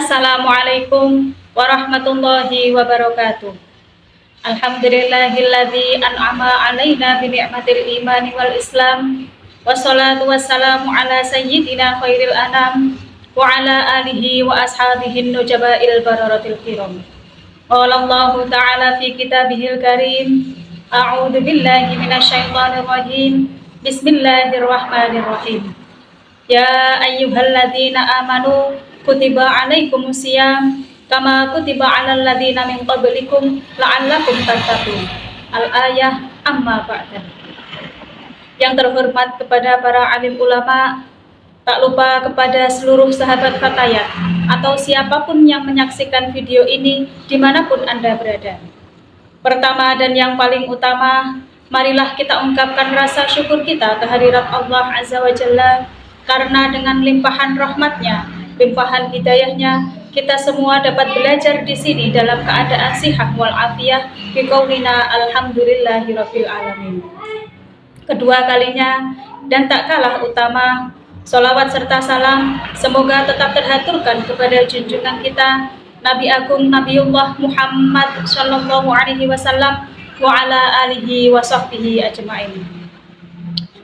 Assalamualaikum warahmatullahi wabarakatuh. Alhamdulillahilladzi an'ama alaina bi ni'matil imani wal islam. Wassalatu wassalamu ala sayyidina khairil anam wa ala alihi wa ashabihin nujabail bararatil kiram. Qala Allah ta'ala fi kitabihil karim. A'udzu billahi minasyaitonir rajim. Bismillahirrahmanirrahim. Ya ayyuhalladzina amanu kutiba alaikumusiyam kama kutiba alal ladzina min qablikum la'allakum tattaqun. Al-ayah amma ba'da. Yang terhormat kepada para alim ulama, tak lupa kepada seluruh sahabat fatayat atau siapapun yang menyaksikan video ini dimanapun Anda berada. Pertama dan yang paling utama, marilah kita ungkapkan rasa syukur kita kehadirat Allah Azza wa Jalla, karena dengan limpahan rahmatnya, limpahan hidayahnya, kita semua dapat belajar di sini dalam keadaan sihat wal afiyah biqaulina alhamdulillahirabbil alamin. Kedua kalinya dan tak kalah utama, sholawat serta salam semoga tetap terhaturkan kepada junjungan kita Nabi Agung Nabiullah Muhammad sallallahu alaihi wasallam wa ala alihi wa sahbihi ajma'in.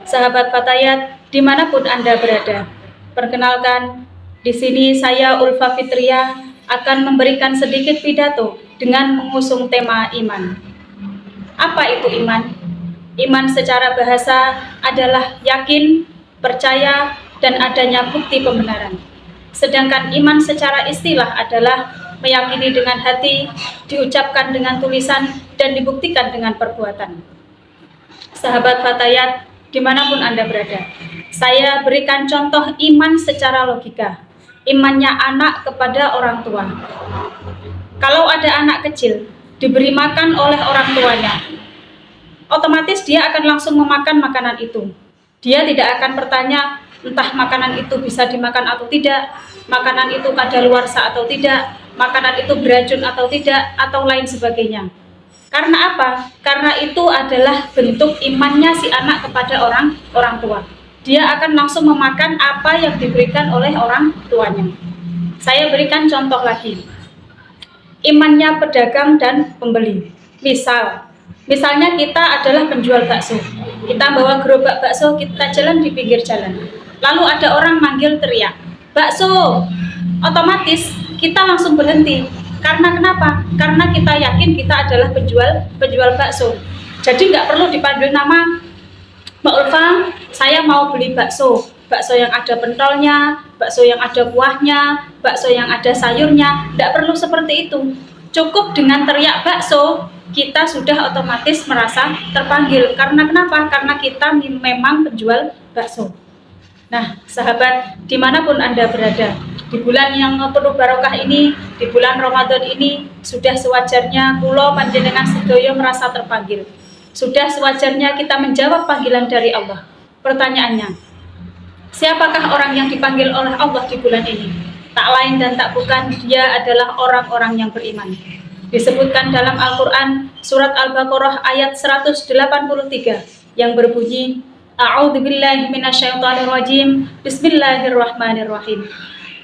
Sahabat fatayat dimanapun Anda berada, perkenalkan, di sini saya Ulfa Fitria akan memberikan sedikit pidato dengan mengusung tema iman. Apa itu iman? Iman secara bahasa adalah yakin, percaya, dan adanya bukti pembenaran. Sedangkan iman secara istilah adalah meyakini dengan hati, diucapkan dengan tulisan, dan dibuktikan dengan perbuatan. Sahabat fatayat, dimanapun Anda berada, saya berikan contoh iman secara logika. Imannya anak kepada orang tua. Kalau ada anak kecil diberi makan oleh orang tuanya, otomatis dia akan langsung memakan makanan itu. Dia tidak akan bertanya entah makanan itu bisa dimakan atau tidak, makanan itu kadaluarsa atau tidak, makanan itu beracun atau tidak, atau lain sebagainya. Karena apa? Karena itu adalah bentuk imannya si anak kepada orang tua. Dia akan langsung memakan apa yang diberikan oleh orang tuanya. Saya berikan contoh lagi. Imannya pedagang dan pembeli. Misalnya kita adalah penjual bakso. Kita bawa gerobak bakso, kita jalan di pinggir jalan. Lalu ada orang manggil teriak, "Bakso!" Otomatis kita langsung berhenti. Karena kenapa? Karena kita yakin kita adalah penjual bakso. Jadi nggak perlu dipanggil nama, "Mbak Ulfa, saya mau beli bakso yang ada pentolnya, bakso yang ada kuahnya, bakso yang ada sayurnya." Tidak perlu seperti itu. Cukup dengan teriak bakso, kita sudah otomatis merasa terpanggil. Karena kenapa? Karena kita memang penjual bakso. Nah, sahabat, dimanapun Anda berada, di bulan yang penuh barokah ini, di bulan Ramadan ini, sudah sewajarnya kula panjenengan sedaya merasa terpanggil. Sudah sewajarnya kita menjawab panggilan dari Allah. Pertanyaannya, siapakah orang yang dipanggil oleh Allah di bulan ini? Tak lain dan tak bukan, dia adalah orang-orang yang beriman. Disebutkan dalam Al-Quran, surat Al-Baqarah ayat 183, yang berbunyi, A'udzubillahi minasyaitonirrajim, Bismillahirrahmanirrahim.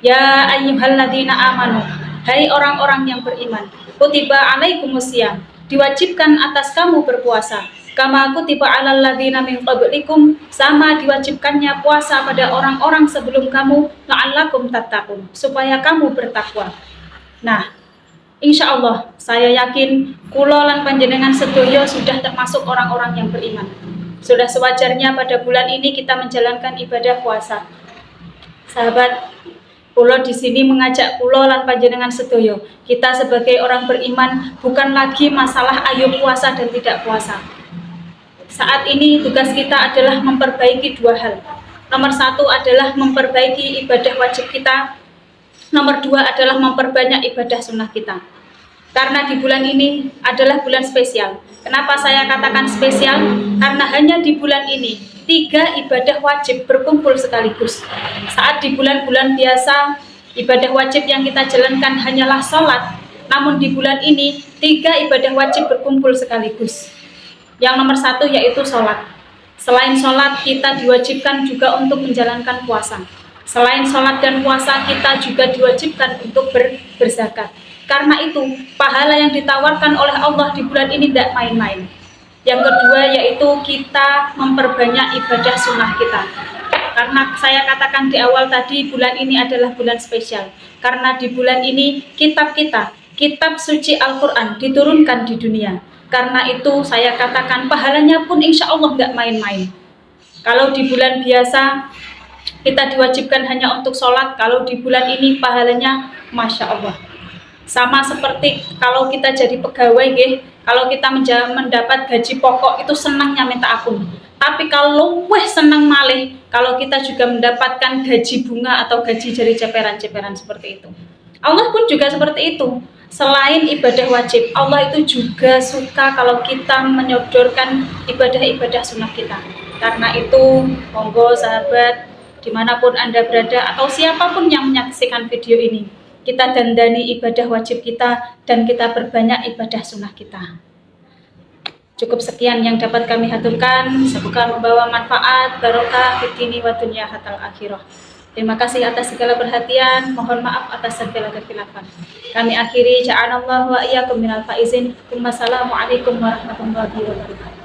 Ya ayyuhalladzina amanu, hai orang-orang yang beriman, kutiba alaikumusiyam, diwajibkan atas kamu berpuasa, kama kutiba alal ladzina min qablikum, sama diwajibkannya puasa pada orang-orang sebelum kamu, la'allakum tattaqun, supaya kamu bertakwa. Nah, insya Allah saya yakin kula lan panjenengan sedaya sudah termasuk orang-orang yang beriman. Sudah sewajarnya pada bulan ini kita menjalankan ibadah puasa. Sahabat, kula di sini mengajak kula lan panjenengan sedaya, kita sebagai orang beriman bukan lagi masalah ayo puasa dan tidak puasa. Saat ini tugas kita adalah memperbaiki dua hal. Nomor satu adalah memperbaiki ibadah wajib kita. Nomor dua adalah memperbanyak ibadah sunnah kita. Karena di bulan ini adalah bulan spesial. Kenapa saya katakan spesial? Karena hanya di bulan ini 3 ibadah wajib berkumpul sekaligus. Saat di bulan-bulan biasa, ibadah wajib yang kita jalankan hanyalah sholat. Namun di bulan ini 3 ibadah wajib berkumpul sekaligus. Yang nomor 1 yaitu sholat. Selain sholat, kita diwajibkan juga untuk menjalankan puasa. Selain sholat dan puasa, kita juga diwajibkan untuk berzakat. Karena itu, pahala yang ditawarkan oleh Allah di bulan ini tidak main-main. Yang kedua yaitu kita memperbanyak ibadah sunnah kita. Karena saya katakan di awal tadi, bulan ini adalah bulan spesial. Karena di bulan ini kitab kita, kitab suci Al-Quran diturunkan di dunia. Karena itu saya katakan pahalanya pun insya Allah nggak main-main. Kalau di bulan biasa kita diwajibkan hanya untuk sholat, kalau di bulan ini pahalanya Masya Allah. Sama seperti kalau kita jadi pegawai, kalau kita mendapat gaji pokok itu senangnya minta ampun. Tapi kalau senang malih kalau kita juga mendapatkan gaji bunga atau gaji dari ceperan-ceperan seperti itu. Allah pun juga seperti itu. Selain ibadah wajib, Allah itu juga suka kalau kita menyodorkan ibadah-ibadah sunnah kita. Karena itu, monggo sahabat, dimanapun Anda berada atau siapapun yang menyaksikan video ini, kita dandani ibadah wajib kita dan kita perbanyak ibadah sunnah kita. Cukup sekian yang dapat kami haturkan, semoga membawa manfaat, barokah, fitini wa dunya hatal akhirah. Terima kasih atas segala perhatian, mohon maaf atas segala kekhilafan. Kami akhiri, ja'anallahu wa iyyakum minal faizin. Wassalamualaikum warahmatullahi wabarakatuh.